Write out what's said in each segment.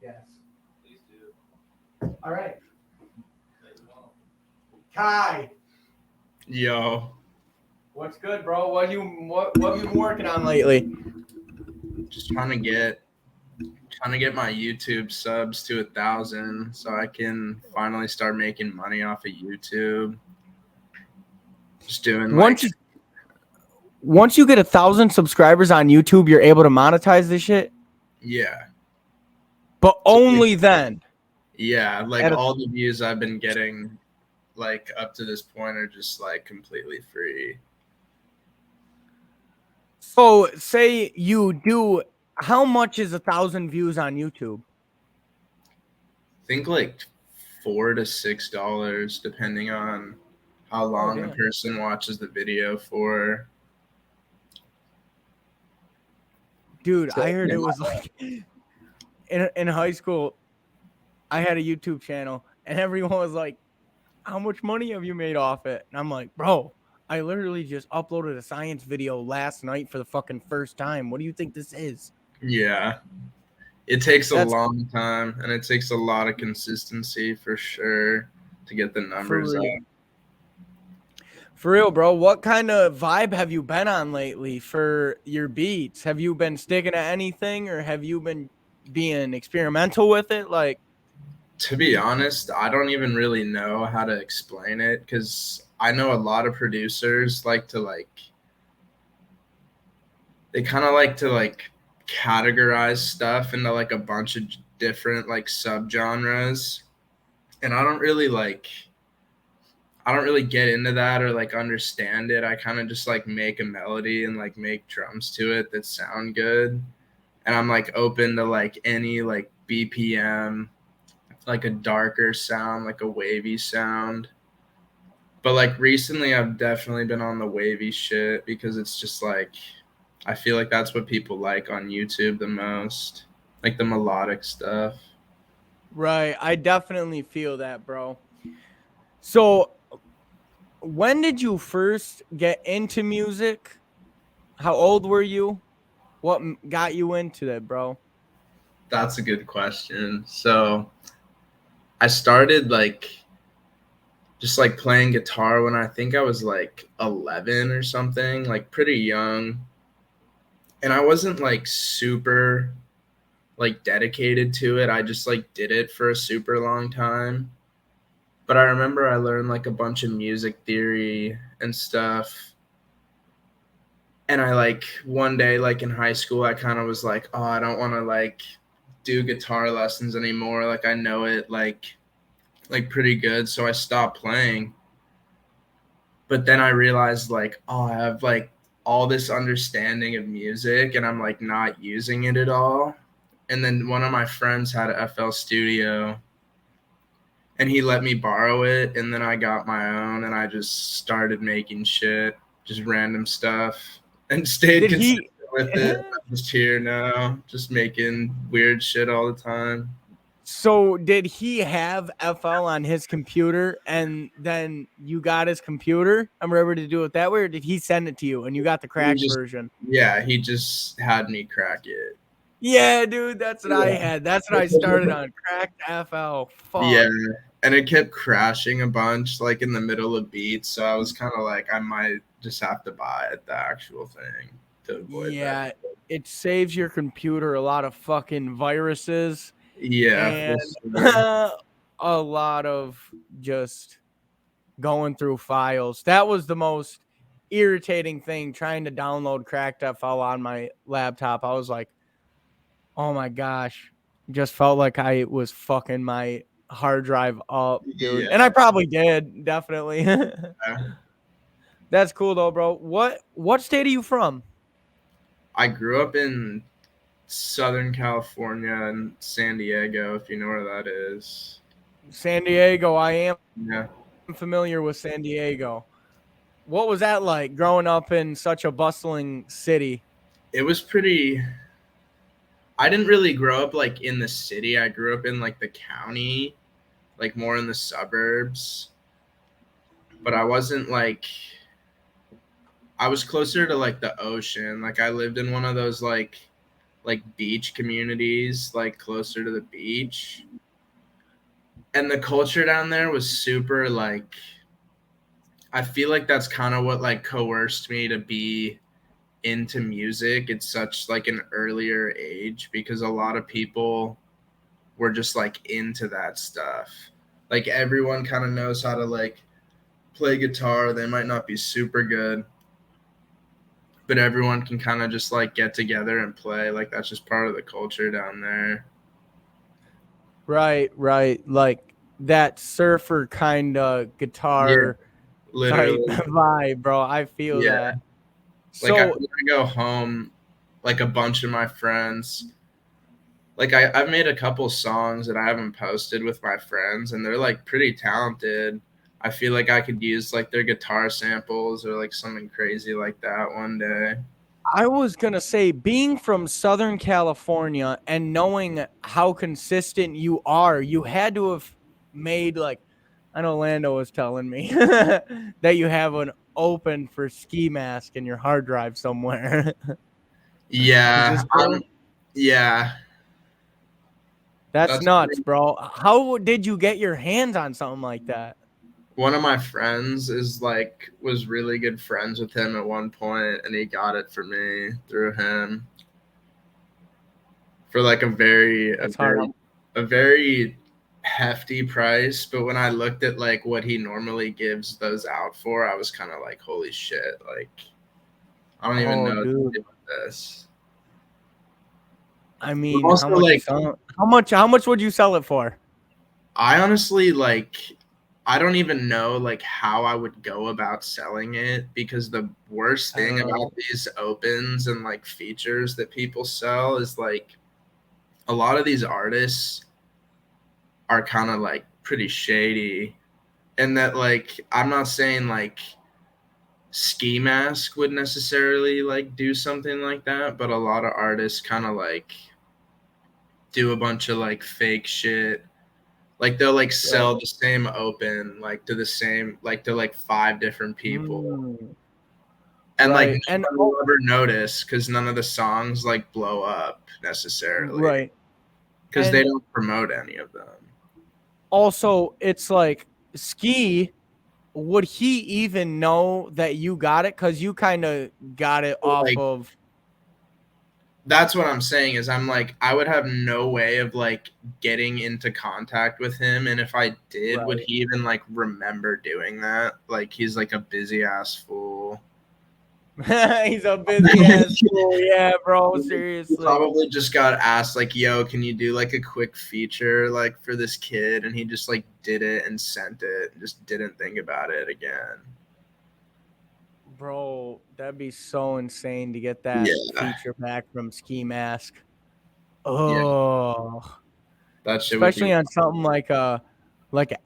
Yes. Please do. All right. Kai, Yo, what's good, bro? What have you been working on lately? just trying to get my YouTube subs to 1,000 so I can finally start making money off of YouTube. Just doing Once like you once you get 1,000 subscribers on YouTube, you're able to monetize this shit, yeah. but So only then. yeah, like At a, all the views I've been getting like up to this point are just like completely free. so say you do. How much is 1,000 views on YouTube? I think like $4 to $6 depending on how Oh long a damn, person watches the video for. dude! So, I heard yeah. it was like in high school. I had a YouTube channel, and everyone was like, "How much money have you made off it?" And I'm like, "Bro, I literally just uploaded a science video last night for the fucking first time. What do you think this is?" Yeah. It takes a That's long time and it takes a lot of consistency for sure to get the for numbers real. up. For real, bro. What kind of vibe have you been on lately for your beats? Have you been sticking to anything or have you been being experimental with it? Like, To be honest, I don't even really know how to explain it because I know a lot of producers like to they kind of like to categorize stuff into like a bunch of different like subgenres, and I don't really get into that or like understand it. I kind of just like make a melody and like make drums to it that sound good, and I'm like open to like any like BPM, like a darker sound, like a wavy sound. But like recently I've definitely been on the wavy shit because it's just like I feel like that's what people like on YouTube the most. Like the melodic stuff. right. I definitely feel that, bro. So, when did you first get into music? How old were you? What got you into it, bro? That's a good question. So I started like just like playing guitar when I think I was like 11 or something, like pretty young. And I wasn't like super like dedicated to it. I just like did it for a super long time. But I remember I learned like a bunch of music theory and stuff. And I like one day like in high school I kind of was like, "Oh, I don't want to like do guitar lessons anymore. Like I know it like pretty good." So I stopped playing. But then I realized like, "Oh, I have like all this understanding of music and I'm like not using it at all." And then one of my friends had a FL Studio and he let me borrow it, and then I got my own and I just started making shit, just random stuff, and stayed Did consistent he with it. I'm just here now, just making weird shit all the time. So did he have FL on his computer and then you got his computer? I'm ready to do it that way, or did he send it to you and you got the He cracked just version? Yeah, he just had me crack it. Yeah, dude, that's what I Yeah. had. That's what I started on. Cracked FL. Yeah. Fuck. And it kept crashing a bunch like in the middle of beats. So I was kind of like, I might just have to buy it, the actual thing, to avoid that. Yeah, it saves your computer a lot of fucking viruses Yeah, for and sure. a lot of just going through files. That was the most irritating thing trying to download cracked FL on my laptop. I was like, oh my gosh. Just felt like I was fucking my hard drive up, dude. Yeah. And I probably did, definitely. That's cool though, bro. What state are you from? I grew up in Southern California and San Diego, if you know where that is. San Diego. I am Yeah. familiar with San Diego. What was that like growing up in such a bustling city? It was pretty I didn't really grow up like in the city. I grew up in like the county, like more in the suburbs. But I wasn't like I was closer to like the ocean. Like I lived in one of those like like beach communities, like closer to the beach. And the culture down there was super like, I feel like that's kind of what like coerced me to be into music at such like an earlier age, because a lot of people were just like into that stuff. Like everyone kind of knows how to like play guitar. They might not be super good, but everyone can kind of just like get together and play. Like that's just part of the culture down there. Right, right. Like that surfer kind of Yeah, guitar type literally. vibe, bro. I feel Yeah. that. Like So when I go home, like a bunch of my friends, like I've made a couple songs that I haven't posted with my friends, and they're like pretty talented. I feel like I could use like their guitar samples or like something crazy like that one day. I was gonna say, being from Southern California and knowing how consistent you are, you had to have made like, I know Lando was telling me that you have an open for Ski Mask in your hard drive somewhere. Is Yeah, this true? yeah, That's that's nuts, pretty, bro. How did you get your hands on something like that? one of my friends is like was really good friends with him at one point, and he got it for me through him for like That's hard. a very hefty price. But when I looked at like what he normally gives those out for, I was kind of like, holy shit, like I don't even Oh, know what to dude. do with this. I But mean, how also much you like sell? How much would you sell it for? I honestly like I don't even know like how I would go about selling it, because the worst thing Uh, about these opens and like features that people sell is like a lot of these artists are kind of like pretty shady, and that like I'm not saying like Ski Mask would necessarily like do something like that, but a lot of artists kind of like do a bunch of like fake shit. Like they'll like right. sell the same open like to the same like to like five different people, Mm, and like right. no And one will ever notice because none of the songs like blow up necessarily right. because they And don't promote any of them. also, it's like Ski, would he even know that you got it? Because you kind of got it off Like of. that's what I'm saying is I'm like I would have no way of like getting into contact with him, and if I did, would Right. he even like remember doing that? Like he's like a busy ass fool. He's a busy ass fool. Yeah, bro. He Seriously. probably just got asked like, "Yo, can you do like a quick feature like for this kid?" And he just like did it and sent it and just didn't think about it again. Bro, that'd be so insane to get that Yeah, feature back from Ski Mask. yeah, Oh, that shit would be especially on something like an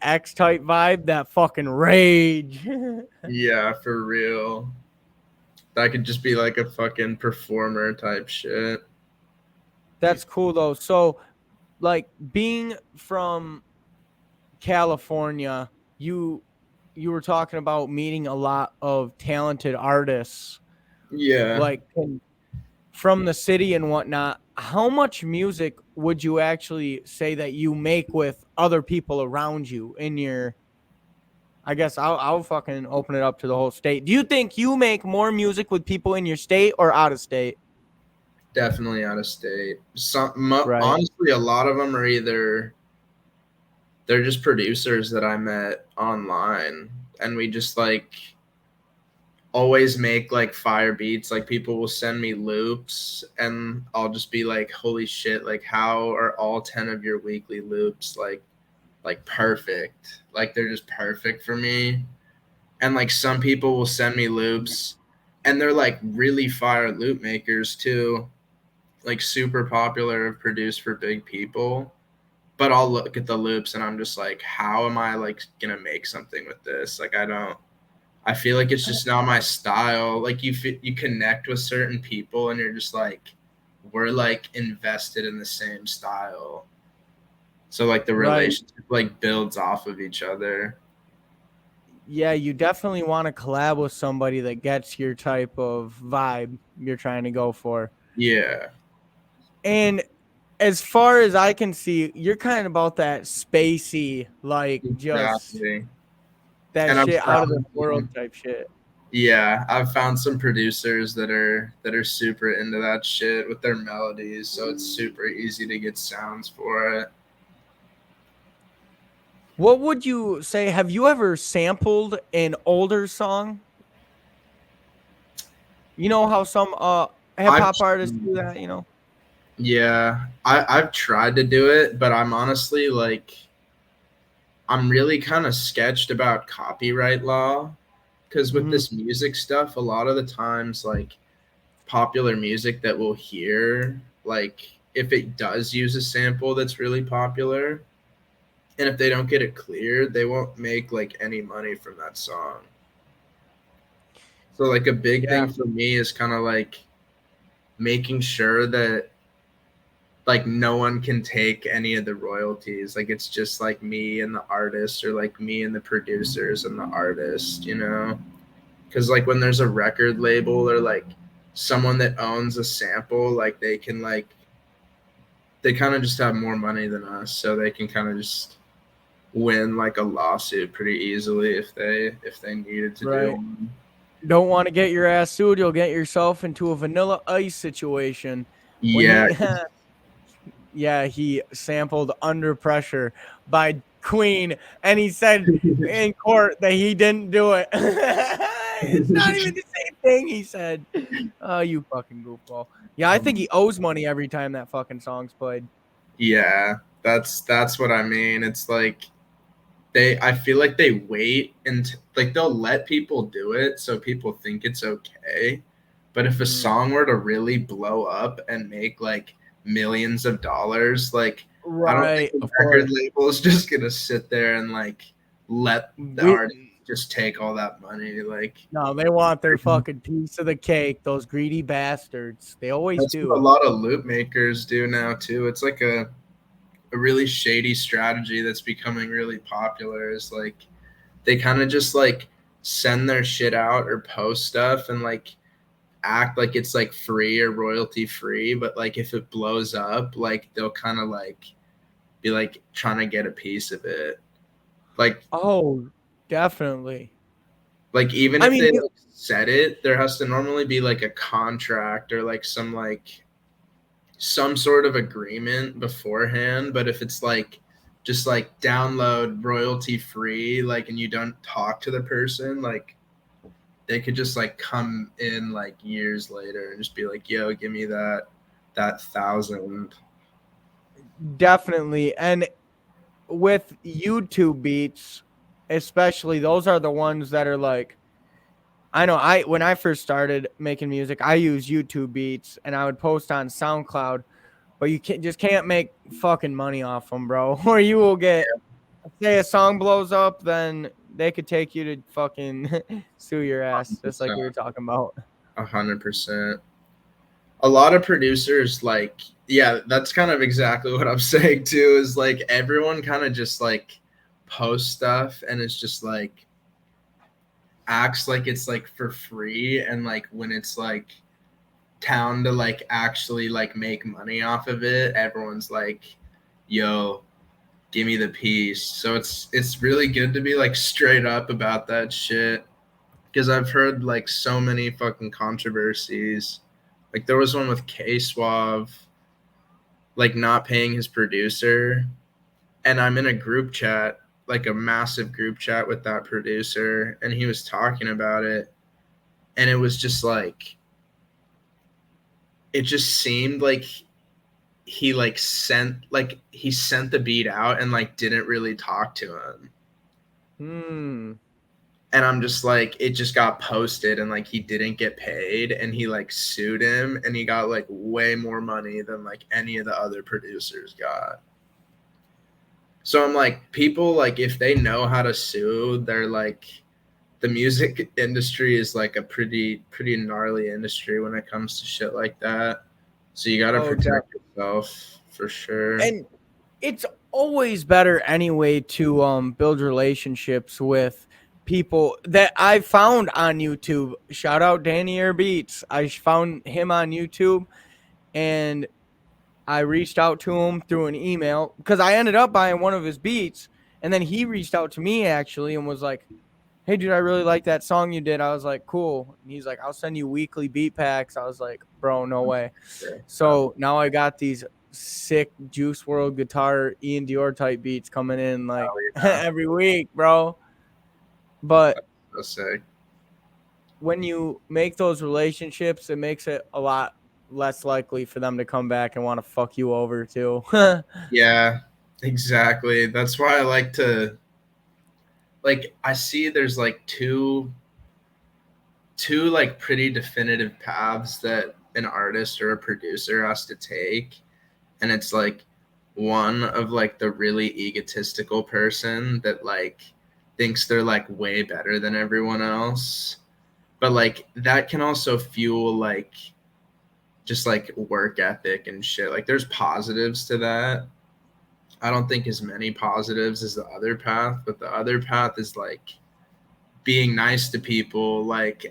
X type vibe, that fucking rage. yeah for real. That could just be like a fucking performer type shit. That's cool though. So, like being from California, you were talking about meeting a lot of talented artists, Yeah, like from the city and whatnot. How much music would you actually say that you make with other people around you in your? I guess I'll fucking open it up to the whole state. Do you think you make more music with people in your state or out of state? definitely out of state. Right. Honestly, a lot of them are either they're just producers that I met online, and we just like always make like fire beats. Like people will send me loops, and I'll just be like, "Holy shit! Like, how are all 10 of your weekly loops like perfect? Like they're just perfect for me." And like some people will send me loops, and they're like really fire loop makers too, like super popular, produced for big people. But I'll look at the loops and I'm just like, how am I like gonna make something with this? Like I don't. I feel like it's just not my style. Like you connect with certain people and you're just like, we're like invested in the same style. So like the Right. relationship like builds off of each other. Yeah, you definitely want to collab with somebody that gets your type of vibe you're trying to go for. Yeah. And as far as I can see, you're kind of about that spacey, like just Exactly. that And I've shit out of this found world type shit. yeah, I've found some producers that are super into that shit with their melodies, so it's super easy to get sounds for it. What would you say? Have you ever sampled an older song? You know how some hip I've hop artists do that, you know? yeah, I've tried to do it, but I'm honestly like I'm really kind of sketched about copyright law because with Mhm. this music stuff, a lot of the times like popular music that we'll hear, like if it does use a sample that's really popular, and if they don't get it cleared, they won't make like any money from that song. So like a big Yeah, thing for me is kind of like making sure that like no one can take any of the royalties. Like it's just like me and the artist or like me and the producers and the artist, you know? Cuz like when there's a record label or like someone that owns a sample, like they can like they kind of just have more money than us, so they can kind of just win like a lawsuit pretty easily if they needed to do right. one. Don't want to get your ass sued, you'll get yourself into a Vanilla Ice situation when Yeah, he yeah, he sampled Under Pressure by Queen and he said in court that he didn't do it. It's not even the same thing he said. Oh, you fucking goofball. Yeah, I think he owes money every time that fucking song's played. yeah, that's what I mean. It's like they I feel like they wait and like they'll let people do it so people think it's okay. But if a Mhm. song were to really blow up and make like millions of dollars, like I don't think Right, the of record course. label is just gonna sit there and like let the We artist just take all that money. Like no, they want their fucking piece of the cake, those greedy bastards. They always that's what a do. lot of loop makers do now too. It's like a really shady strategy that's becoming really popular. Is like they kind of just like send their shit out or post stuff and like act like it's like free or royalty free, but like if it blows up, like they'll kind of like be like trying to get a piece of it. Like Oh, definitely. like even I if mean, they like said it, there has to normally be like a contract or like some sort of agreement beforehand. But if it's like just like download royalty free, like and you don't talk to the person, like they could just like come in like years later and just be like, "Yo, give me that thousand." definitely. And with YouTube beats, especially, those are the ones that are like, I know I when I first started making music, I used YouTube beats and I would post on SoundCloud, but you can't make fucking money off them, bro. Or you will get say a song blows up, then they could take you to fucking sue your ass, just like we were talking about. 100%. A lot of producers like yeah, that's kind of exactly what I'm saying too. Is like everyone kind of just like post stuff and it's just like acts like it's like for free and like when it's like town to like actually like make money off of it, everyone's like, "Yo, give me the piece." So it's really good to be like straight up about that shit because I've heard like so many fucking controversies. Like there was one with K Suave like not paying his producer, and I'm in a group chat, like a massive group chat with that producer, and he was talking about it, and it was just like it just seemed like he sent the beat out and like didn't really talk to him. Hmm. And I'm just like it just got posted and like he didn't get paid and he like sued him and he got like way more money than like any of the other producers got. So I'm like people like if they know how to sue, they're like the music industry is like a pretty gnarly industry when it comes to shit like that. So you got to Oh, protect yourself for sure. and it's always better anyway to build relationships with people that I found on YouTube. Shout out Danny Air Beats. I found him on YouTube and I reached out to him through an email because I ended up buying one of his beats, and then he reached out to me actually and was like, "Hey, dude, I really like that song you did." I was like, "Cool." And he's like, "I'll send you weekly beat packs." I was like, "Bro, no way." Okay. So now I got these sick Juice World guitar Ian Dior type beats coming in like Yeah, every week, bro. But so sick. when you make those relationships, it makes it a lot less likely for them to come back and want to fuck you over too. Yeah, exactly. That's why I like to like I see there's like two like pretty definitive paths that an artist or a producer has to take, and it's like one of like the really egotistical person that like thinks they're like way better than everyone else, but like that can also fuel like just like work ethic and shit. Like there's positives to that. I don't think as many positives as the other path, but the other path is like being nice to people, like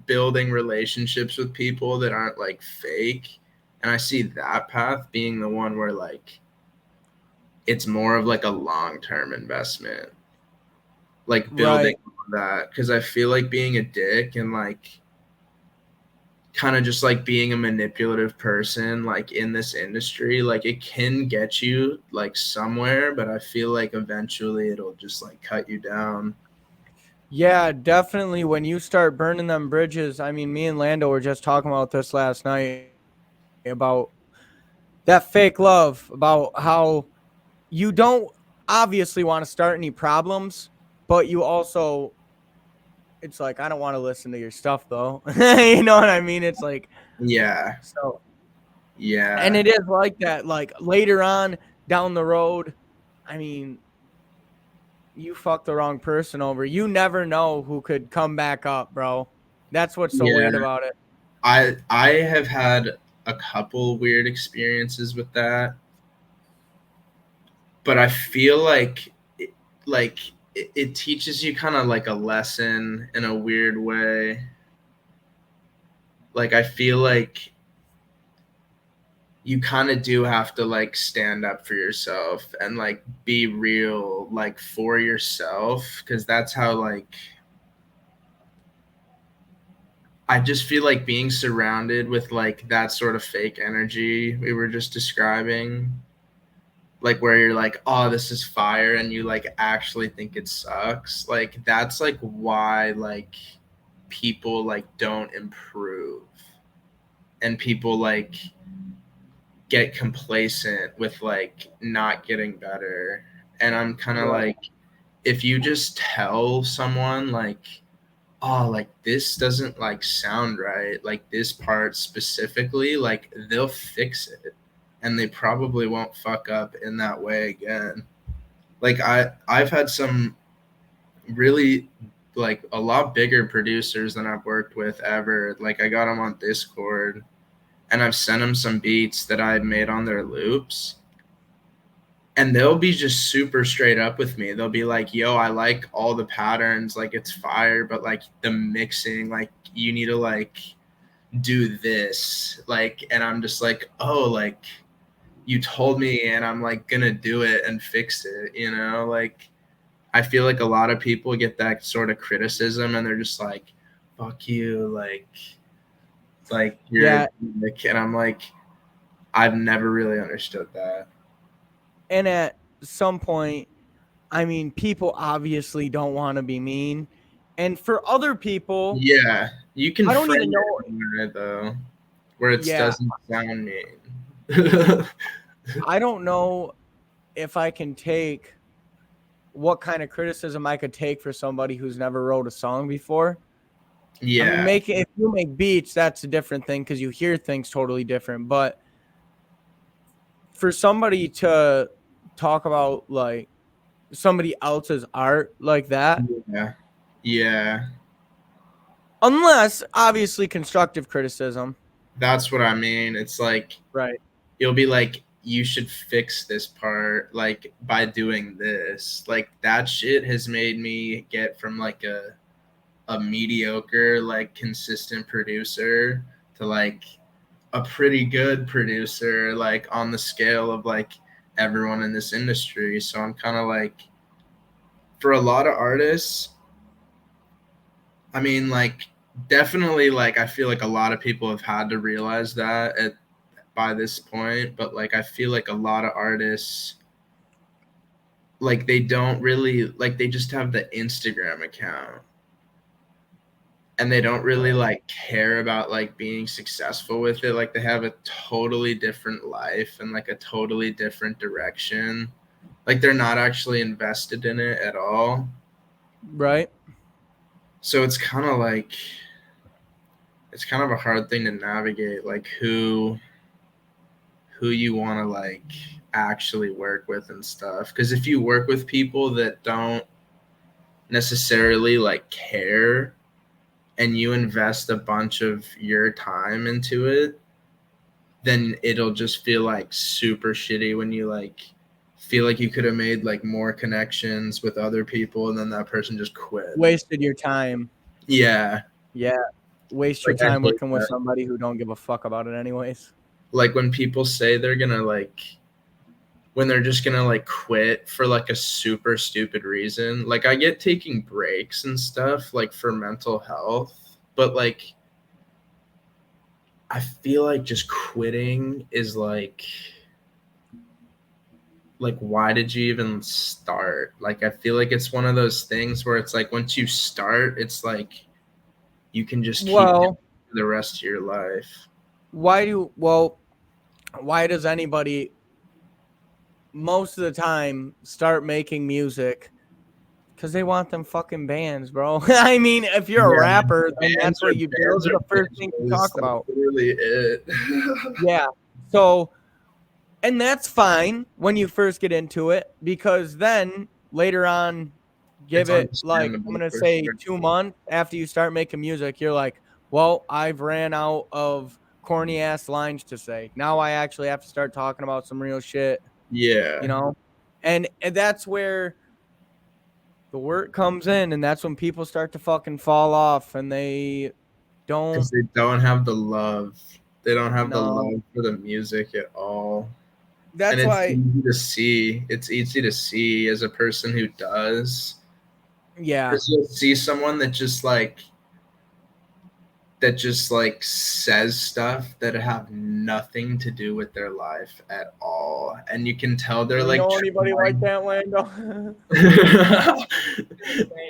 building relationships with people that aren't like fake. And I see that path being the one where like it's more of like a long-term investment, like building Right. that, because I feel like being a dick and like kind of just like being a manipulative person like in this industry, like it can get you like somewhere, but I feel like eventually it'll just like cut you down. Yeah, definitely. When you start burning them bridges, I mean, me and Lando were just talking about this last night about that fake love, about how you don't obviously want to start any problems, but you also, it's like, I don't want to listen to your stuff though. You know what I mean? It's like, Yeah, so, and yeah, it is like that. Like later on down the road, I mean, you fuck the wrong person over. You never know who could come back up, bro. That's what's so yeah. weird about it. I have had a couple weird experiences with that, but I feel like it teaches you kind of like a lesson in a weird way. Like I feel like you kind of do have to like stand up for yourself and like be real like for yourself, because that's how like I just feel like being surrounded with like that sort of fake energy we were just describing, like where you're like, oh, this is fire, and you like actually think it sucks, like that's like why like people like don't improve, and people like get complacent with like not getting better. And I'm kind of Right. like, if you just tell someone like, oh, like this doesn't like sound right, like this part specifically, like they'll fix it and they probably won't fuck up in that way again. Like I've had some really like a lot bigger producers than I've worked with ever. Like I got them on Discord and I've sent them some beats that I made on their loops, and they'll be just super straight up with me. They'll be like, "Yo, I like all the patterns, like it's fire, but like the mixing, like you need to like do this." Like, and I'm just like, "Oh, like you told me and I'm like gonna do it and fix it, you know?" Like I feel like a lot of people get that sort of criticism and they're just like, "Fuck you," like you're a Yeah. dick. And I'm like, I've never really understood that. And at some point, I mean, people obviously don't want to be mean. And for other people, Yeah, you can I don't frame even know. it in a way though, where it Yeah. doesn't sound mean. I don't know if I can take what kind of criticism I could take for somebody who's never wrote a song before. I mean, Yeah, if you make beats, that's a different thing because you hear things totally different. But for somebody to talk about like somebody else's art like that, yeah, yeah. unless obviously constructive criticism, That's what I mean. It's like right? you'll be like, you should fix this part, like by doing this. Like that shit has made me get from like a mediocre, like consistent producer to like a pretty good producer, like on the scale of like everyone in this industry. So I'm kind of like, for a lot of artists, I mean, like, definitely, like, I feel like a lot of people have had to realize that by this point, but like, I feel like a lot of artists, like, they don't really, like, they just have the Instagram account and they don't really like care about like being successful with it. Like, they have a totally different life and like a totally different direction. Like, they're not actually invested in it at all. Right. So it's kind of like, it's kind of a hard thing to navigate, like who you want to like actually work with and stuff. Because if you work with people that don't necessarily like care and you invest a bunch of your time into it, then it'll just feel like super shitty when you like feel like you could have made like more connections with other people and then that person just quit. Wasted your time. Yeah. Yeah. Waste your Like, I time hate working with that. somebody who don't give a fuck about it anyways. Like when people say they're gonna like, when they're just gonna like quit for like a super stupid reason. Like, I get taking breaks and stuff like for mental health, but like I feel like just quitting is like why did you even start? Like, I feel like it's one of those things where it's like once you start, it's like you can just keep doing Well, it for the rest of your life. why does anybody most of the time start making music? Because they want them fucking bands, bro. I mean, if you're a Yeah, rapper, then that's bands what are you do. bands Those are are the first things you bitches. talk That's about. literally it. Yeah. So, and that's fine when you first get into it, because then later on, It's give it like, I'm understandable going to for say sure. 2 months after you start making music, you're like, well, I've ran out of corny ass lines to say. Now I actually have to start talking about some real shit, you Yeah. know? And that's where the work comes in, and that's when people start to fucking fall off and they don't Because they don't have the love. They don't have the know. love for the music at all. And That's it's why, easy to see. It's easy to see as a person who does. yeah. Because you'll see someone that just like says stuff that have nothing to do with their life at all. And you can tell they're You like know anybody like trying. that, Lando? Say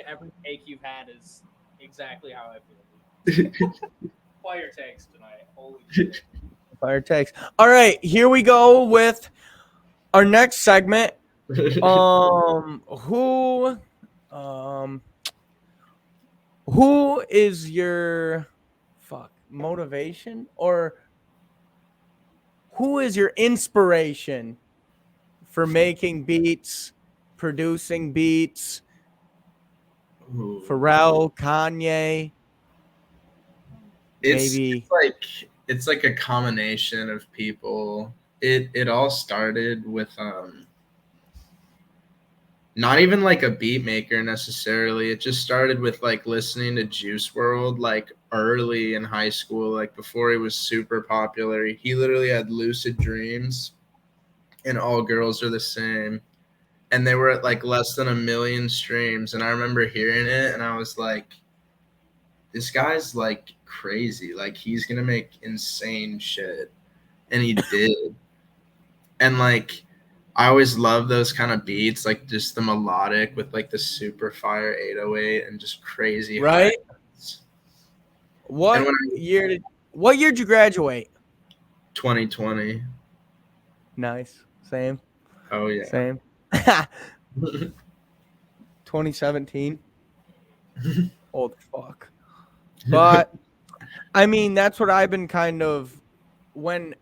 every take you've had is exactly how I feel. Fire takes tonight. Holy shit. Fire takes. All right, here we go with our next segment. Who, um, who is your motivation, or who is your inspiration for making beats, producing beats? Ooh. Pharrell, Kanye, it's maybe. it's like it's like a combination of people. It all started with not even like a beat maker necessarily. It just started with like listening to Juice World like early in high school, like before he was super popular. He literally had Lucid Dreams and All Girls Are the Same. And they were at like less than 1 million streams. And I remember hearing it and I was like, this guy's like crazy. Like, he's gonna make insane shit. And he did. And like, I always love those kind of beats, like just the melodic with like the super fire 808 and just crazy Right? highs. And What when year did what year did you graduate? 2020, Nice. Same. oh yeah. Same. 2017. Old fuck. But I mean, that's what I've been kind of when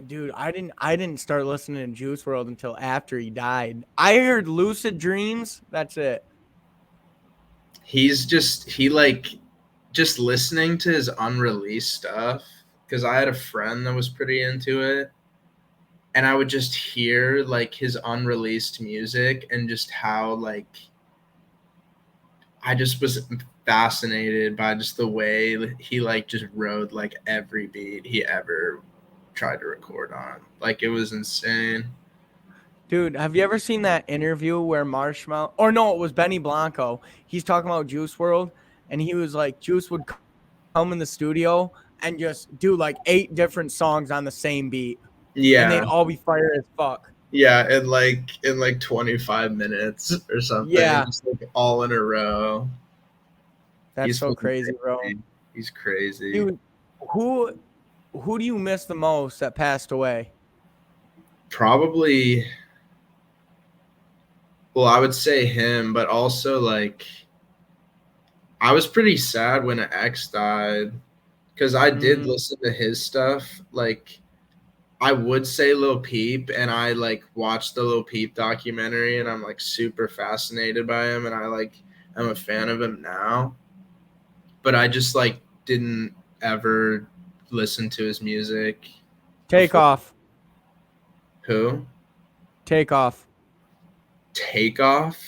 dude, I didn't start listening to Juice World until after he died. I heard Lucid Dreams, that's it. He like just listening to his unreleased stuff, because I had a friend that was pretty into it, and I would just hear like his unreleased music and just how like I just was fascinated by just the way he like just rode like every beat he ever tried to record on. Like it was insane. Dude, have you ever seen that interview where Marshmallow, or no, it was Benny Blanco. He's talking about Juice World, and he was like, Juice would come in the studio and just do like 8 different songs on the same beat, and they'd Yeah. all be fire as fuck. Yeah, in like 25 minutes or something, Yeah, just like all in a row. that's He's so fucking crazy, bro. crazy. He's crazy. Dude, who who do you miss the most that passed away? Probably, well, I would say him, but also like I was pretty sad when X died because I did Mm, listen to his stuff. Like I would say Lil Peep, and I like watched the Lil Peep documentary, and I'm like super fascinated by him, and I'm a fan of him now. But I just like didn't ever listen to his music take before. off, Who? take off, Takeoff?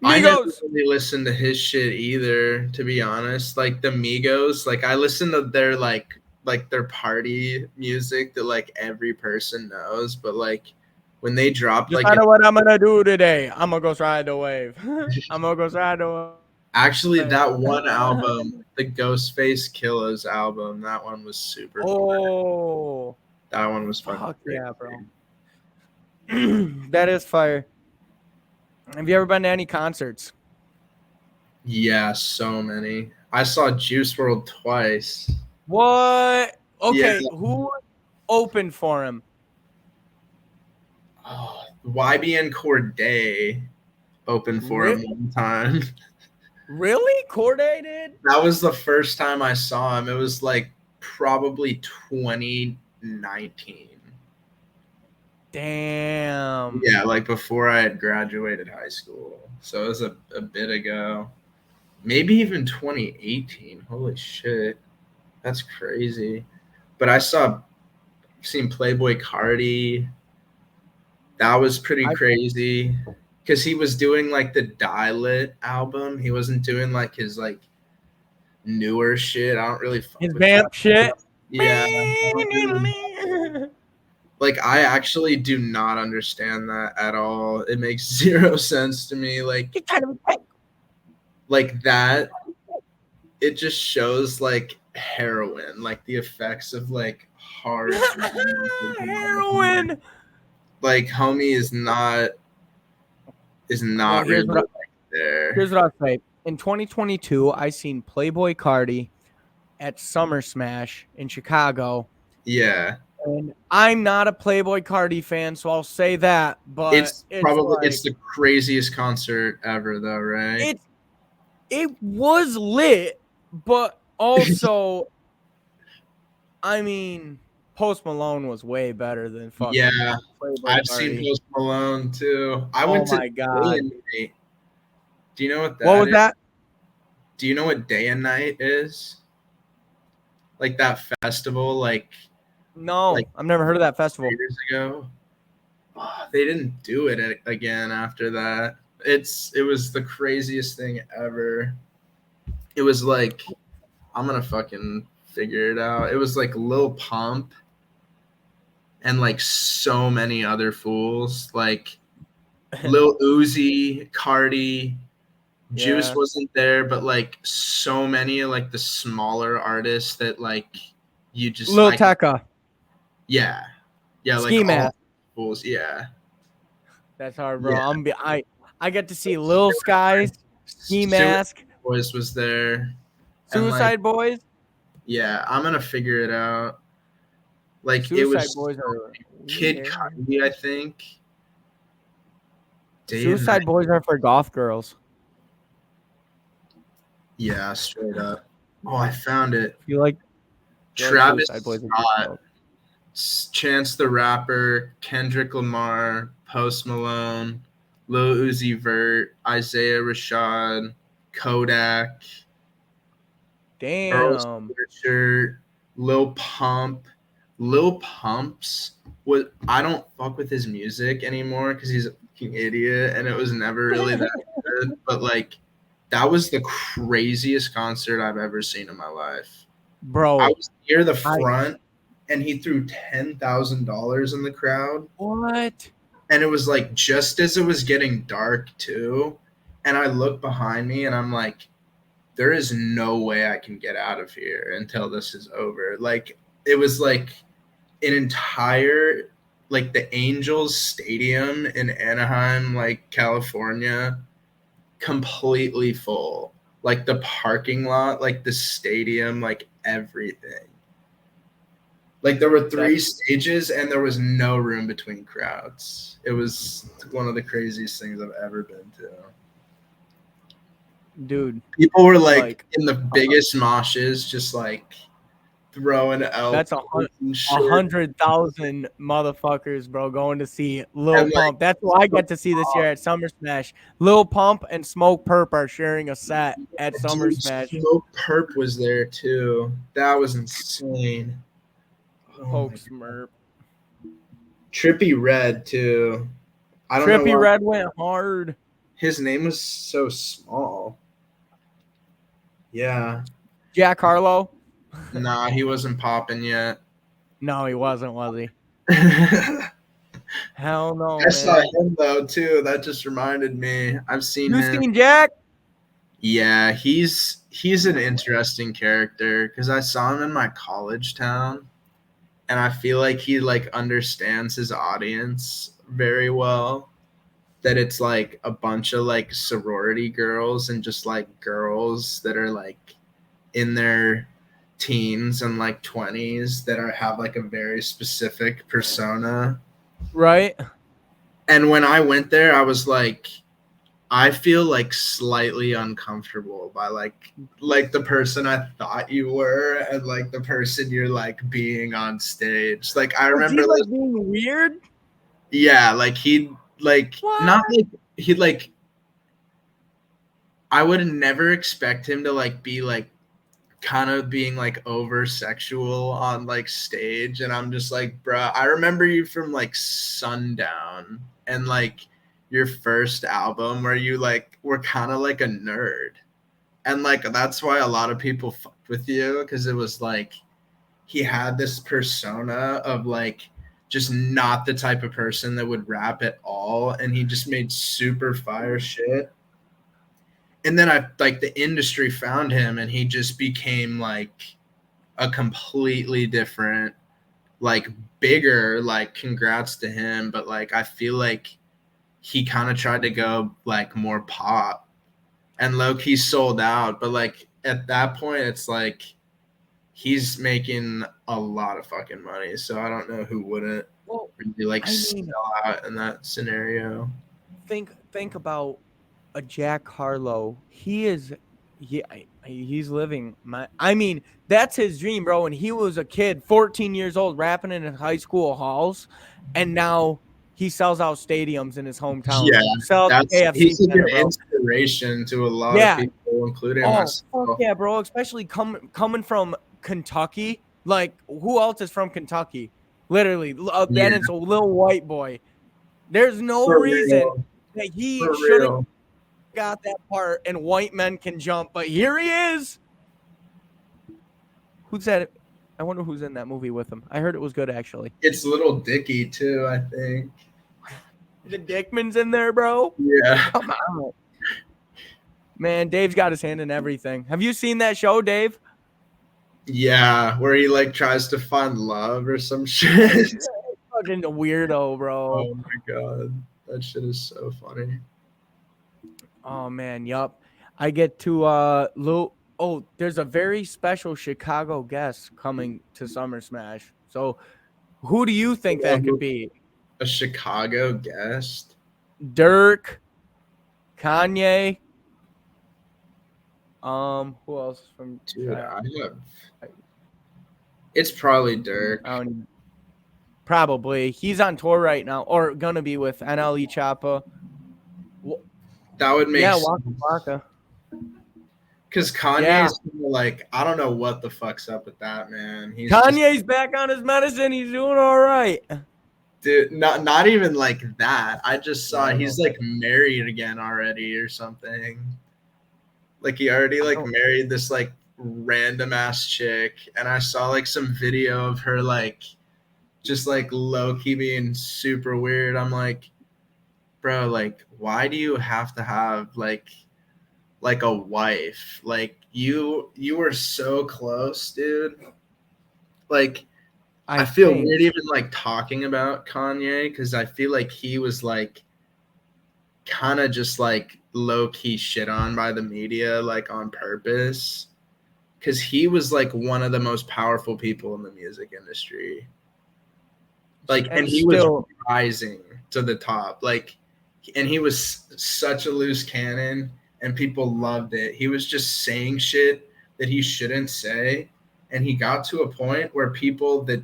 I never Migos. really listened to his shit either, to be honest. Like the Migos, like I listened to their like their party music that like every person knows, but like when they dropped like Decide what I'm gonna do today. I'm gonna go ride the wave. I'm gonna go ride the actually that wave. one album, the Ghostface Killah's album, that one was super fire. Oh, That one was fucking fuck great. yeah, bro. That is fire. Have you ever been to any concerts? Yeah, so many. I saw Juice World twice. What? Yeah. Okay, who opened for him? Oh, YBN Corday opened for him one time. Really? Corday did? That was the first time I saw him. It was like probably 2019. Damn. Yeah, like before I had graduated high school. So it was a bit ago. Maybe even 2018. Holy shit. That's crazy. But seen Playboy Cardi. That was pretty crazy. Because he was doing like the Die Lit album. He wasn't doing like his like newer shit. I don't really fuck His with that vamp shit. stuff. Yeah. Like I actually do not understand that at all. It makes zero sense to me. Like that, it just shows like heroin, like the effects of like hard Heroin. like homie is Well, not really like there. here's what I'll say. In 2022, I seen Playboy Cardi at Summer Smash in Chicago. Yeah. And I'm not a Playboy Cardi fan, so I'll say that. But It's probably like, it's the craziest concert ever though, right? it was lit, but also, I mean, Post Malone was way better than fucking Yeah. Playboy I've Cardi. seen Post Malone too. I Oh went to my Day god! and Night. Do you know what What that was is? that? Do you know what Day and Night is? Like that festival, No, I've never heard of that festival. years ago. Oh, they didn't do it again after that. It was the craziest thing ever. It was like I'm gonna fucking figure it out. It was like Lil Pump and like so many other fools, like Lil Uzi, Cardi, Juice Yeah. wasn't there, but like so many like the smaller artists that like you just Lil Tecca. yeah, like Ski all Mask. fools, yeah, That's hard, bro. yeah. I get to see Lil Skies, Ski Suicide Mask, Boys was there, and like Suicide Boys. yeah, I'm gonna figure it out. Like it Suicide was Boys are Kid weird. Cudi, I think. Day and Suicide Night. Boys are for golf girls. Yeah, straight up. Oh, I found it. You like Travis Suicide Boys? Scott, Chance the Rapper, Kendrick Lamar, Post Malone, Lil Uzi Vert, Isaiah Rashad, Kodak, Earl Damn. Sweatshirt, Lil Pump. Lil Pumps I don't fuck with his music anymore because he's a fucking idiot and it was never really that good. But like that was the craziest concert I've ever seen in my life. I Bro, was near the front, and he threw $10,000 in the crowd. what? And it was like just as it was getting dark too. And I look behind me and I'm like, there is no way I can get out of here until this is over. Like it was like an entire like the Angels Stadium in Anaheim, like California, completely full. Like the parking lot, like the stadium, like everything. Like there were 3 stages and there was no room between crowds. It was one of the craziest things I've ever been to. Dude, People were like in the biggest moshes, just like throwing that's elbows and shit. 100,000 motherfuckers, bro, going to see Lil Pump. That's what I get to see this year at Summer Smash. Lil Pump and Smoke Perp are sharing a set at Summer Smash. Smoke Perp was there too. That was insane. Poke Smurp. Trippy Red too. I don't know Trippy why. Red went hard. His name was so small. Yeah. Jack Harlow? Nah, he wasn't popping yet. No, he wasn't, was he? Hell no, I man. saw him though too. That just reminded me. I've seen You him. seen Jack? Yeah, he's an interesting character because I saw him in my college town, and I feel like he like understands his audience very well. That it's like a bunch of like sorority girls and just like girls that are like in their teens and like 20s that have like a very specific persona. Right. And when I went there, I was like, I feel like slightly uncomfortable by like the person I thought you were and like the person you're like being on stage. Like I remember Was he like being weird? Yeah, like he'd like What? not like he'd like I would never expect him to like be like kind of being like over sexual on like stage, and I'm just like, bruh, I remember you from like Sundown and like your first album where you like were kind of like a nerd, and like that's why a lot of people fucked with you, because it was like he had this persona of like just not the type of person that would rap at all, and he just made super fire shit. And then I like the industry found him and he just became like a completely different, like bigger, like congrats to him, but like I feel like he kind of tried to go like more pop, and low-key sold out, but like at that point it's like he's making a lot of fucking money, so I don't know who wouldn't really like sell out in that scenario. Think about a Jack Harlow. He's living that's his dream, bro. And he was a kid, 14 years old, rapping in his high school halls, and now he sells out stadiums in his hometown. Yeah, he's a good inspiration to a lot of people, including myself. Fuck yeah, bro. Especially coming from Kentucky. Like, who else is from Kentucky? Literally, then it's a little white boy. There's no reason that he shouldn't got that part and white men can jump, but here he is. Who's that? I wonder who's in that movie with him. I heard it was good, actually. It's Little Dicky too, I think. The Dickman's in there, bro. Yeah. Come on. Man, Dave's got his hand in everything. Have you seen that show, Dave? Yeah, where he like tries to find love or some shit. Fucking weirdo, bro. Oh my god, that shit is so funny. Oh man, yup. I get to there's a very special Chicago guest coming to Summer Smash. So who do you think that could be? A Chicago guest? Dirk, Kanye. Who else from Dude, it's probably Dirk. Probably. He's on tour right now, or gonna be with NLE Choppa. That would make sense. Waka Waka. Because Kanye's like, I don't know what the fuck's up with that, man. Kanye's back on his medicine. He's doing all right. Dude, not even like that. I just saw he's like married again already or something. Like he already I like don't- married this like random ass chick, and I saw like some video of her like just like low key being super weird. I'm like, bro, like why do you have to have like a wife? Like you were so close, dude. Like I I feel think weird even like talking about Kanye because I feel like he was like kind of just like low key shit on by the media like on purpose because he was like one of the most powerful people in the music industry. Like, and and he was still rising to the top. Like, and he was such a loose cannon, and people loved it. He was just saying shit that he shouldn't say, and he got to a point where people that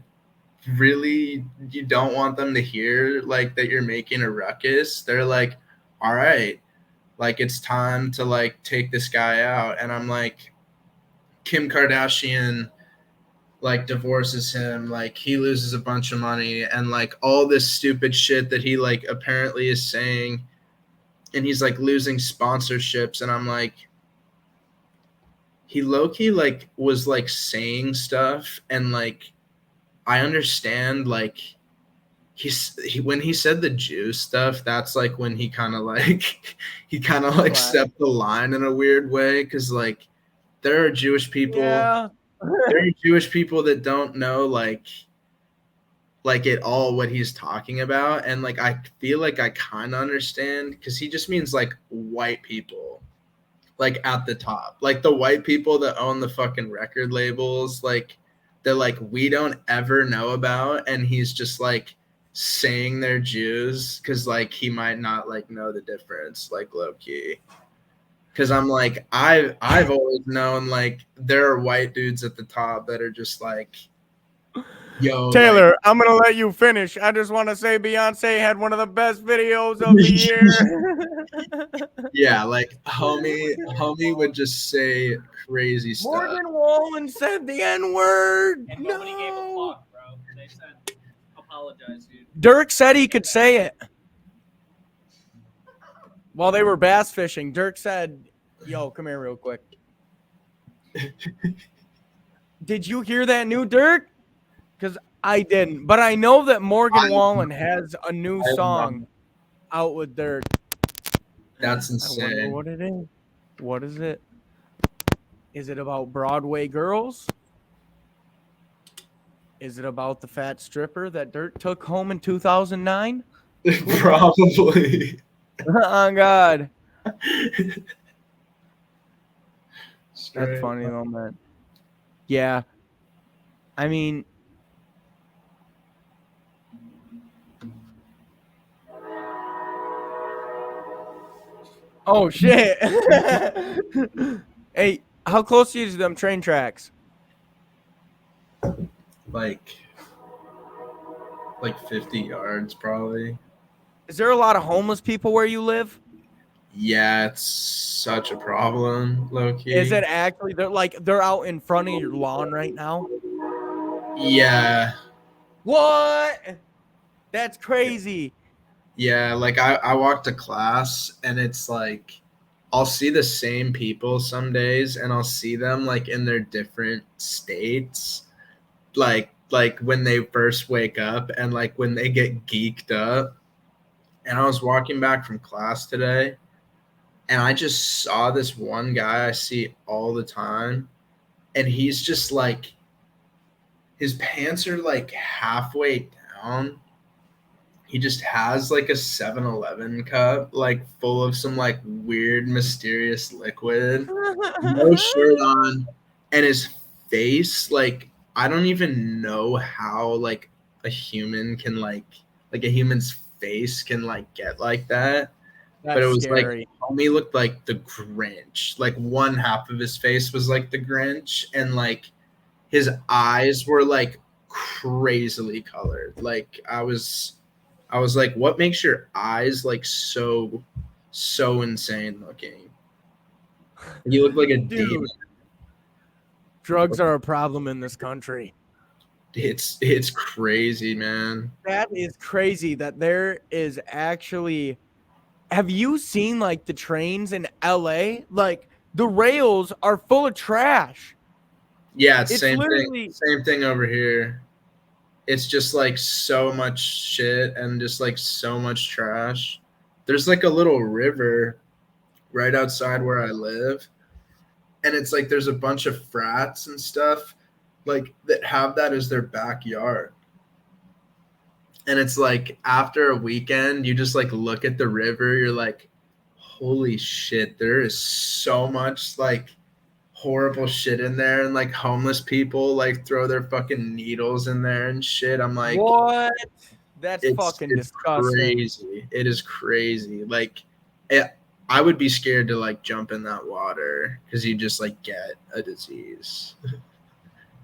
really you don't want them to hear like that you're making a ruckus, they're like, all right, like it's time to like take this guy out. And I'm like, Kim Kardashian like divorces him, like he loses a bunch of money and like all this stupid shit that he like apparently is saying, and he's like losing sponsorships. And I'm like, he low-key like was like saying stuff, and like I understand like when he said the Jew stuff, that's like when he kind of like he kind of like Right. stepped the line in a weird way, because like there are Jewish people, yeah. there are Jewish people that don't know like at all what he's talking about, and like I feel like I kind of understand because he just means like white people like at the top, like the white people that own the fucking record labels, like they're like we don't ever know about, and he's just like saying they're Jews because like he might not like know the difference, like low key. Because I'm like I've always known like there are white dudes at the top that are just like, yo, Taylor, I'm gonna let you finish. I just want to say Beyonce had one of the best videos of the year. yeah, like homie would just say crazy stuff. Morgan Wallen said the N-word. And nobody gave a No. fuck, bro. They said, apologize, dude. Dirk said he could say it. While they were bass fishing, Dirk said, yo, come here real quick. Did you hear that new Dirk? Because I didn't. But I know that Morgan Wallen has a new song out with Dirk. That's I wonder insane. what it is. What is it? Is it about Broadway girls? Is it about the fat stripper that Dirk took home in 2009? Probably. Oh, God. Straight That's funny, up. though, man. Yeah. I mean, oh, shit. Hey, how close are you to them train tracks? Like 50 yards probably. Is there a lot of homeless people where you live? Yeah, it's such a problem, low key. Is it actually? They're out in front of your lawn right now? Yeah. What? That's crazy. Yeah, like I walk to class, and it's like I'll see the same people some days, and I'll see them like in their different states. Like when they first wake up and like when they get geeked up. And I was walking back from class today, and I just saw this one guy I see all the time, and he's just like his pants are like halfway down. He just has like a 7-Eleven cup, like full of some like weird, mysterious liquid, no shirt on, and his face, like, I don't even know how like a human can like a human's face can like get like that. But it That's was like scary. homie looked like the Grinch. Like one half of his face was like the Grinch, and like his eyes were like crazily colored. Like I was like, what makes your eyes like so insane looking? You look like a Dude, demon. drugs are a problem in this country. It's crazy, man. That is crazy that there is actually. Have you seen like the trains in LA? Like the rails are full of trash. Yeah, it's It's same thing. literally Same thing over here. It's just like so much shit and just like so much trash. There's like a little river right outside where I live, and it's like there's a bunch of frats and stuff like that have that as their backyard. And it's like after a weekend, you just like look at the river, you're like, holy shit, there is so much like horrible shit in there, and like homeless people like throw their fucking needles in there and shit. I'm like, what? That's fucking it's disgusting. crazy. It is crazy. Like, I would be scared to like jump in that water because you just like get a disease.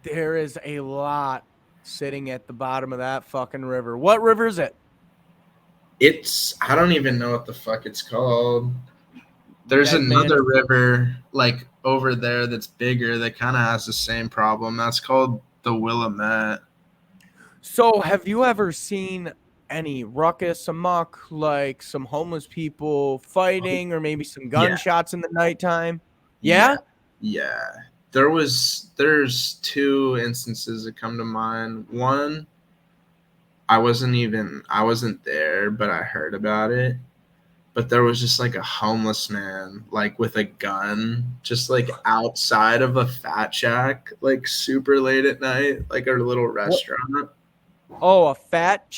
There is a lot sitting at the bottom of that fucking river. What river is it? I don't even know what the fuck it's called. There's Dead man. another river like over there that's bigger that kind of has the same problem. That's called the Willamette. So, have you ever seen any ruckus amok, like some homeless people fighting, or maybe some Yeah, gunshots in the nighttime? yeah, Yeah. yeah. There's two instances that come to mind. One, I wasn't there, but I heard about it. But there was just like a homeless man, like with a gun, just like outside of a fat shack, like super late at night, like a little What? restaurant. Oh, a fat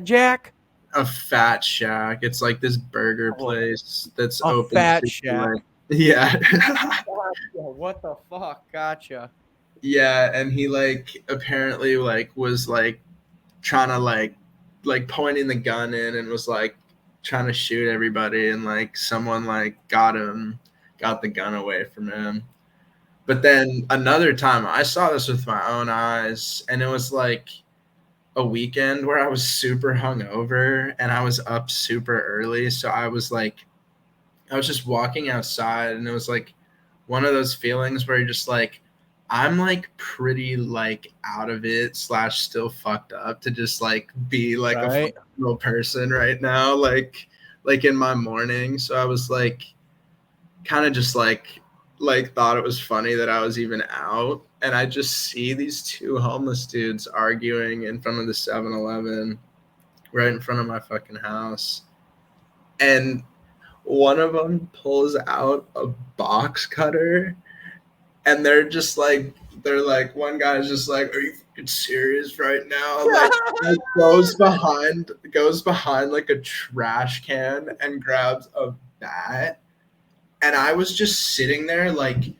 jack. A fat shack. It's like this burger Oh, place that's a open fat super shack. late. Yeah. Gotcha. What the fuck? Gotcha. Yeah, and he like apparently like was like trying to like pointing the gun in and was like trying to shoot everybody, and like someone like got the gun away from him. But then another time I saw this with my own eyes, and it was like a weekend where I was super hungover and I was up super early. So I was just walking outside, and it was like one of those feelings where you're just like, I'm like pretty like out of it slash still fucked up to just like be like a Right. functional person right now, like in my morning. So I was like kind of just like thought it was funny that I was even out, and I just see these two homeless dudes arguing in front of the 7-Eleven right in front of my fucking house. And one of them pulls out a box cutter, and they're like one guy's just like, are you fucking serious right now? Like goes behind like a trash can and grabs a bat. And I was just sitting there like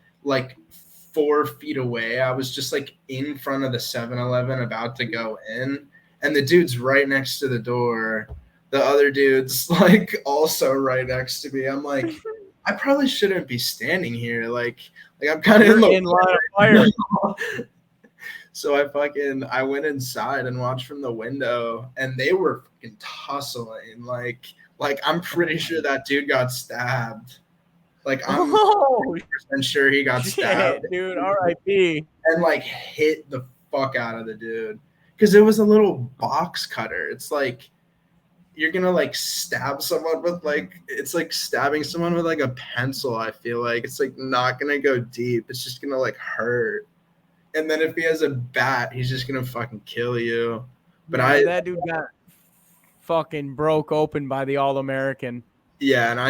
4 feet away. I was just like in front of the 7-Eleven about to go in, and the dude's right next to the door. The other dude's like also right next to me. I'm like, I probably shouldn't be standing here. Like I'm kind of in You're the in line of fire. So I went inside and watched from the window, and they were fucking tussling. Like I'm pretty sure that dude got stabbed. Like I'm Oh 100% sure he got shit, stabbed dude. R.I.P. and like hit the fuck out of the dude because it was a little box cutter. It's like you're gonna like stab someone with like it's like stabbing someone with like a pencil. I feel like it's like not gonna go deep. It's just gonna like hurt. And then if he has a bat, he's just gonna fucking kill you. But Yeah, that dude got fucking broke open by the All-American. yeah, and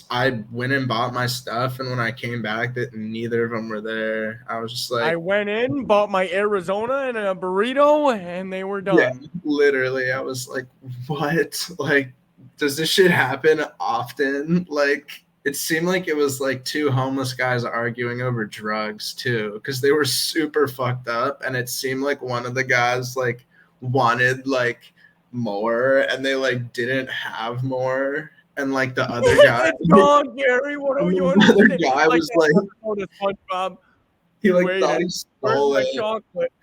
I went and bought my stuff, and when I came back, that neither of them were there. I was just like, I went in, bought my Arizona and a burrito, and they were yeah, done. literally, I was like, what? Like, does this shit happen often? Like, it seemed like it was like two homeless guys arguing over drugs too, because they were super fucked up, and it seemed like one of the guys like wanted like more, and they like didn't have more, and like the other guy, It's gone, Gary. What do and you the other understand? guy Like was that like, episode of SpongeBob. he You like thought he waited. Where's stole my it. chocolate?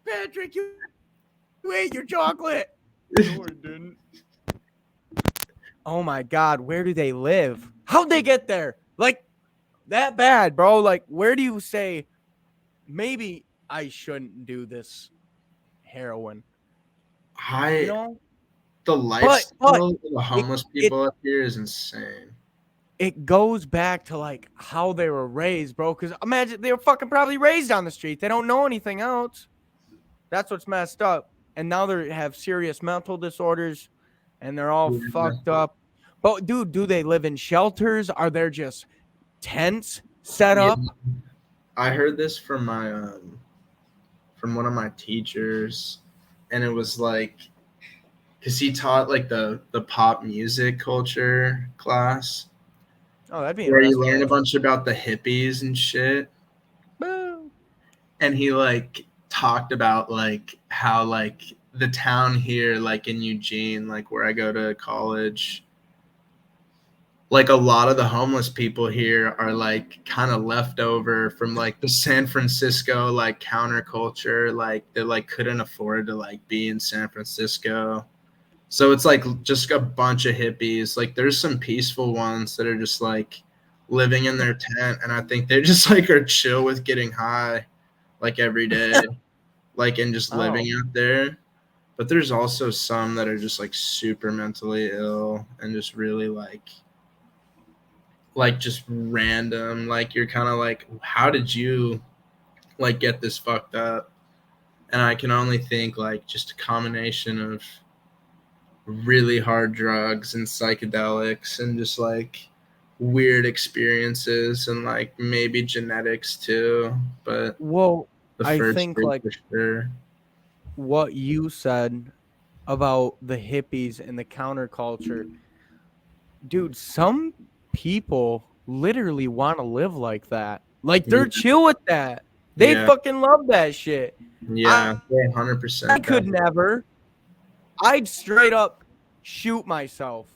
Patrick, you ate your chocolate. No, I didn't. Oh my God, where do they live? How'd they get there? Like that bad, bro? Like, where do you say maybe I shouldn't do this heroin? You know? The But lifestyle of the it, homeless it people up here is insane. it goes back to like how they were raised, bro. Because imagine they were fucking probably raised on the street. They don't know anything else. That's what's messed up. And now they have serious mental disorders and they're all Yeah. fucked up. But dude, do they live in shelters? Are there just tents set Yeah. up? I heard this from my from one of my teachers, and it was like, because he taught like the pop music culture class, Oh, that'd be where you interesting, learn a actually. bunch about the hippies and shit. Boo. And he like talked about like how like the town here, like in Eugene, like where I go to college, like a lot of the homeless people here are like kind of left over from like the San Francisco like counterculture, like they like couldn't afford to like be in San Francisco. So it's like just a bunch of hippies. Like there's some peaceful ones that are just like living in their tent, and I think they just like are chill with getting high like every day, like and just living Oh. out there. But there's also some that are just like super mentally ill and just really like just random. Like you're kind of like, how did you like get this fucked up? And I can only think like just a combination of really hard drugs and psychedelics and just like weird experiences and like maybe genetics too. But Well, the I first think three like for sure. what you said about the hippies and the counterculture, dude, some people literally want to live like that. Like Yeah, they're chill with that. They yeah, fucking love that shit. yeah, I, they're I 100% that. could never. I'd straight up shoot myself.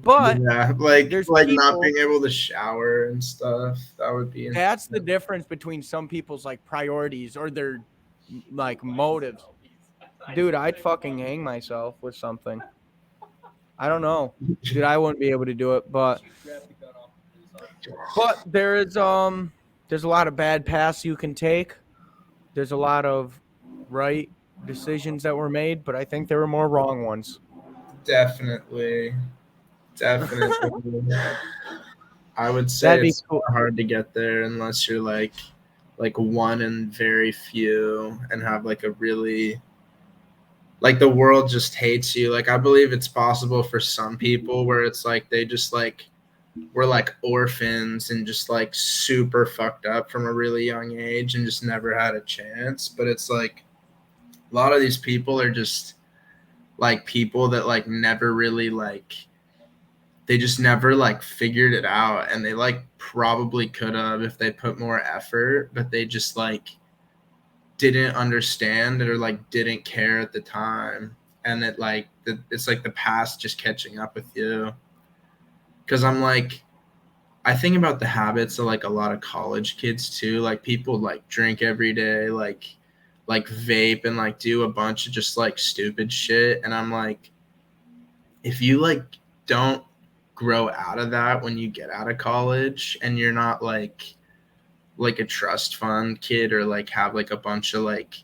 But Yeah, there's like not people. being able to shower and stuff. That would be That's the insane. difference between some people's like priorities or their like motives. Dude, I'd fucking hang myself with something. I don't know. Dude, I wouldn't be able to do it, but You grab the gun off the news article. there's a lot of bad paths you can take. There's a lot of right decisions that were made, but I think there were more wrong ones. Definitely, definitely. I would say That'd be it's cool. hard to get there unless you're like one in very few and have like a really like the world just hates you. Like I believe it's possible for some people where it's like they just like were like orphans and just like super fucked up from a really young age and just never had a chance. But it's like a lot of these people are just like people that like never really like they just never like figured it out, and they like probably could have if they put more effort, but they just like didn't understand or like didn't care at the time, and it like it's like the past just catching up with you. Because I'm like, I think about the habits of like a lot of college kids too. Like people like drink every day, like vape and like do a bunch of just like stupid shit. And I'm like, if you like don't grow out of that when you get out of college and you're not like a trust fund kid or like have like a bunch of like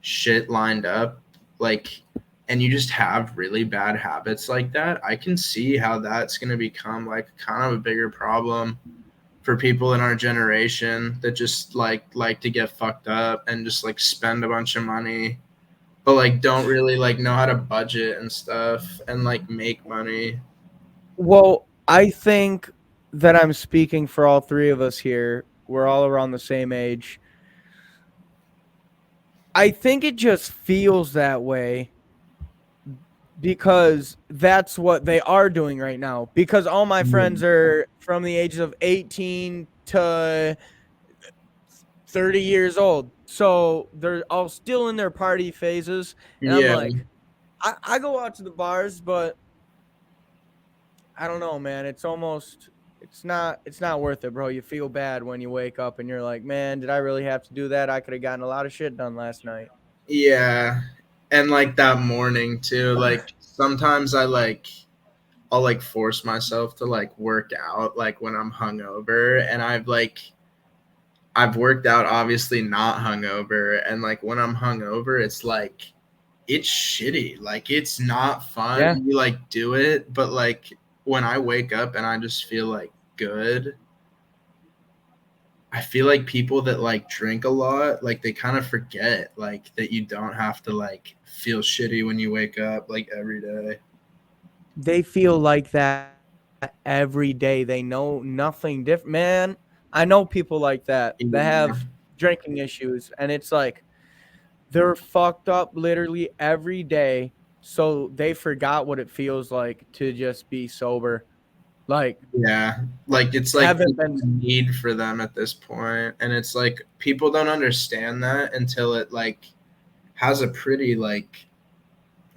shit lined up, like, and you just have really bad habits like that, I can see how that's going to become like kind of a bigger problem for people in our generation that just like to get fucked up and just like spend a bunch of money but like don't really like know how to budget and stuff and like make money. Well, I think that I'm speaking for all three of us here. We're all around the same age. I think it just feels that way because that's what they are doing right now. Because all my friends are from the ages of 18 to 30 years old. So they're all still in their party phases. And I'm Yeah, like, I go out to the bars, but I don't know, man. It's not worth it, bro. You feel bad when you wake up and you're like, man, did I really have to do that? I could have gotten a lot of shit done last night. yeah, and like that morning too, like sometimes I'll like force myself to like work out like when I'm hungover, and I've worked out obviously not hungover, and like when I'm hungover it's like it's shitty, like it's not fun. Yeah. You like do it, but like when I wake up and I just feel like good, I feel like people that like drink a lot, like they kind of forget like that you don't have to like feel shitty when you wake up like every day. They feel like that every day. They know nothing different. Man, I know people like that Yeah. have drinking issues, and it's like they're fucked up literally every day. So they forgot what it feels like to just be sober. Like, Yeah, like it's like haven't it's been. a need for them at this point, and it's like people don't understand that until it like has a pretty like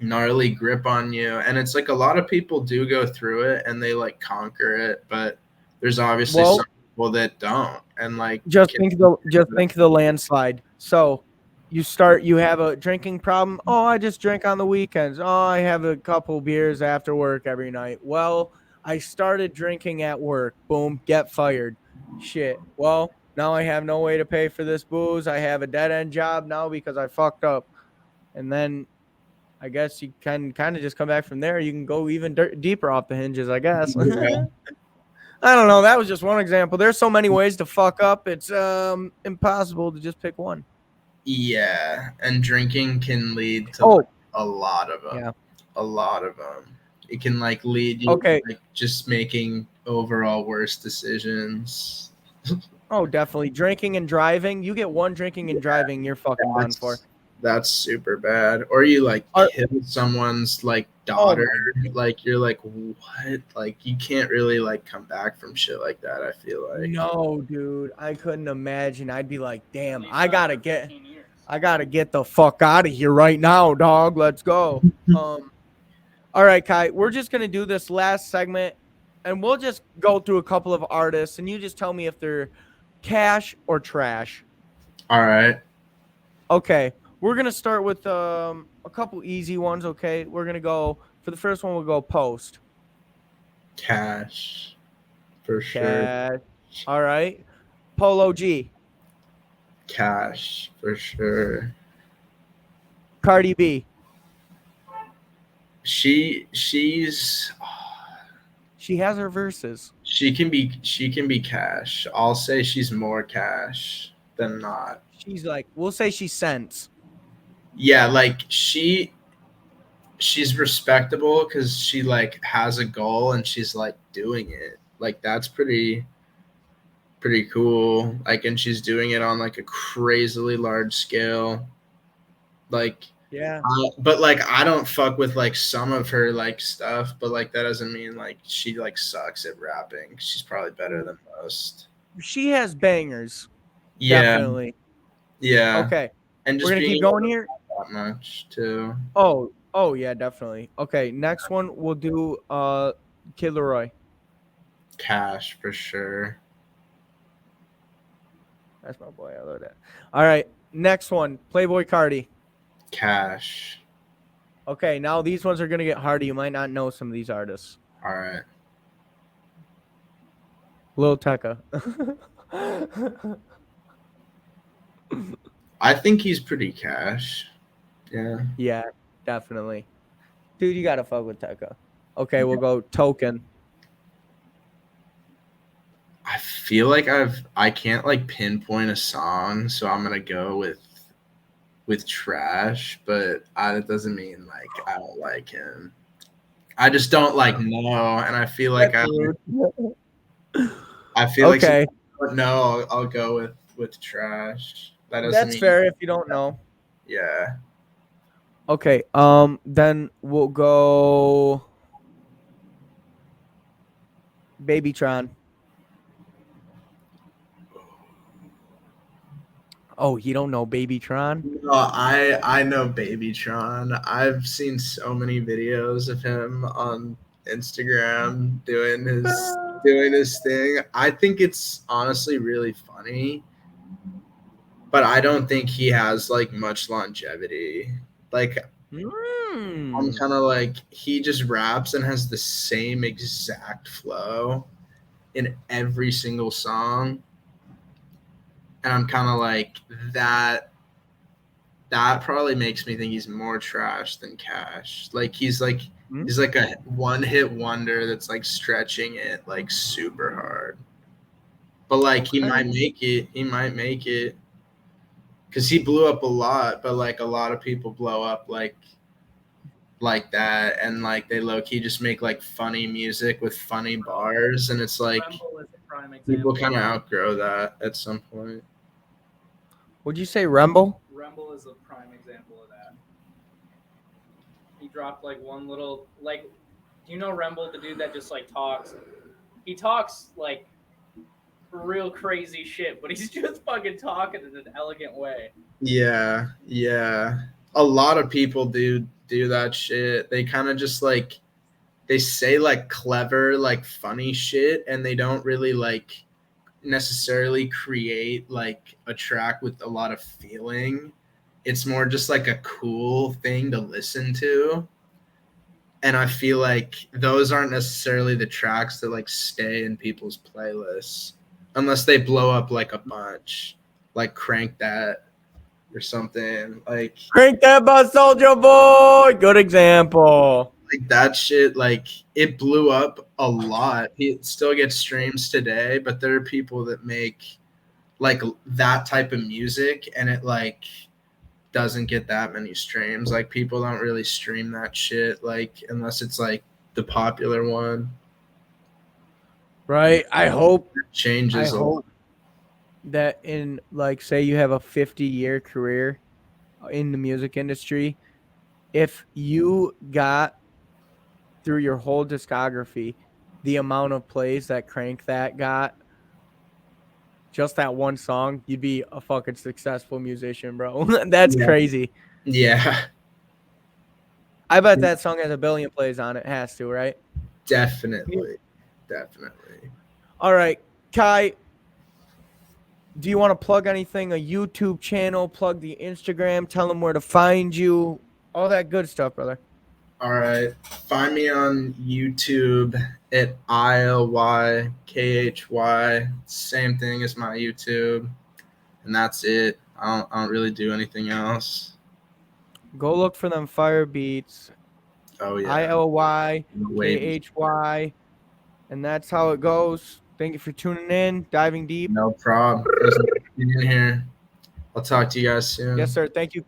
gnarly grip on you, and it's like a lot of people do go through it and they like conquer it, but there's obviously Well, some people that don't, and like just think of the landslide. So you have a drinking problem. Oh, I just drink on the weekends. Oh, I have a couple beers after work every night. Well, I started drinking at work. Boom, get fired. Shit. Well, now I have no way to pay for this booze. I have a dead end job now because I fucked up. And then I guess you can kind of just come back from there. You can go even deeper off the hinges, I guess. yeah, I don't know. That was just one example. There's so many ways to fuck up. It's impossible to just pick one. yeah, and drinking can lead to like Oh, a lot of them, yeah. a lot of them. It can like lead you to, Okay. like just making overall worse decisions. Oh, definitely. Drinking and driving. You get one drinking and driving, you're fucking done for. That's super bad. Or you like Are, kill someone's like oh daughter. my. Like you're like what? Like you can't really like come back from shit like that, I feel like. No, dude. I couldn't imagine. I'd be like, damn, He's done it for 15 years. I gotta get the fuck out of here right now, dog. Let's go. All right, Kai. We're just gonna do this last segment, and we'll just go through a couple of artists, and you just tell me if they're cash or trash. All right. Okay, we're gonna start with a couple easy ones. Okay, we're gonna go for the first one. We'll go Post. Cash for sure. Cash. All right. Polo G. Cash for sure. Cardi B. She's She has her verses. she can be cash. I'll say she's more cash than not. She's like, we'll say she cents. Yeah, like she's respectable because she like has a goal and she's like doing it. Like that's pretty cool. Like and she's doing it on like a crazily large scale. Like Yeah. but like I don't fuck with like some of her like stuff, but like that doesn't mean like she like sucks at rapping. She's probably better than most. She has bangers. Yeah, Definitely. yeah. Okay. And We're just gonna being keep able going to here. rap that much too. Oh yeah, definitely. Okay, next one we'll do Kid Leroy. Cash for sure. That's my boy. I love that. All right, next one, Playboy Cardi. Cash. Okay, now these ones are gonna get harder. You might not know some of these artists. All right. Lil Tecca. I think he's pretty cash. Yeah. Yeah, definitely. Dude, you gotta fuck with Tecca. Okay, we'll go Token. I feel like I can't like pinpoint a song, so I'm gonna go with trash, but that doesn't mean like I don't like him. I just don't like know, and I feel like That's rude. I feel like Okay, no, I'll go with trash. That doesn't that's mean fair if you don't know. yeah. Okay, then we'll go Babytron. Oh, you don't know Babytron? No, I know Babytron. I've seen so many videos of him on Instagram doing his thing. I think it's honestly really funny, but I don't think he has like much longevity. Like I'm kind of like he just raps and has the same exact flow in every single song. And I'm kind of like that probably makes me think he's more trash than cash. Like he's like a one hit wonder that's like stretching it like super hard. But like he Okay. might make it. He might make it. Cause he blew up a lot, but like a lot of people blow up like that, and like they low key just make like funny music with funny bars, and it's like Rumble is a prime people example. kind of outgrow that at some point. Would you say Rumble? Rumble is a prime example of that. He dropped like one little like. Do you know Rumble, the dude that just like talks? He talks like real crazy shit, but he's just fucking talking in an elegant way. Yeah, yeah. A lot of people do that shit. They kind of just like they say like clever, like funny shit, and they don't really like necessarily create like a track with a lot of feeling. It's more just like a cool thing to listen to. And I feel like those aren't necessarily the tracks that like stay in people's playlists unless they blow up like a bunch, like Crank That or something. Crank that bus, Soldier Boy. Good example. Like that shit, like it blew up a lot. It still gets streams today, but there are people that make like that type of music and it like doesn't get that many streams. Like people don't really stream that shit like unless it's like the popular one. Right. I hope It changes a lot. that in like say you have a 50-year career in the music industry, if you got through your whole discography the amount of plays that Crank That got, just that one song, you'd be a fucking successful musician, bro. That's Yeah. crazy. Yeah, I bet that song has a billion plays on it. Has to, right? definitely. All right, Kai, do you want to plug anything? A YouTube channel, plug the Instagram, tell them where to find you, all that good stuff, brother. All right. Find me on YouTube at ilykhy. Same thing as my YouTube. And that's it. I don't really do anything else. Go look for them fire beats. Oh yeah. ILYKHY. And that's how it goes. Thank you for tuning in, diving deep. No problem. It was nice being here. I'll talk to you guys soon. Yes, sir. Thank you.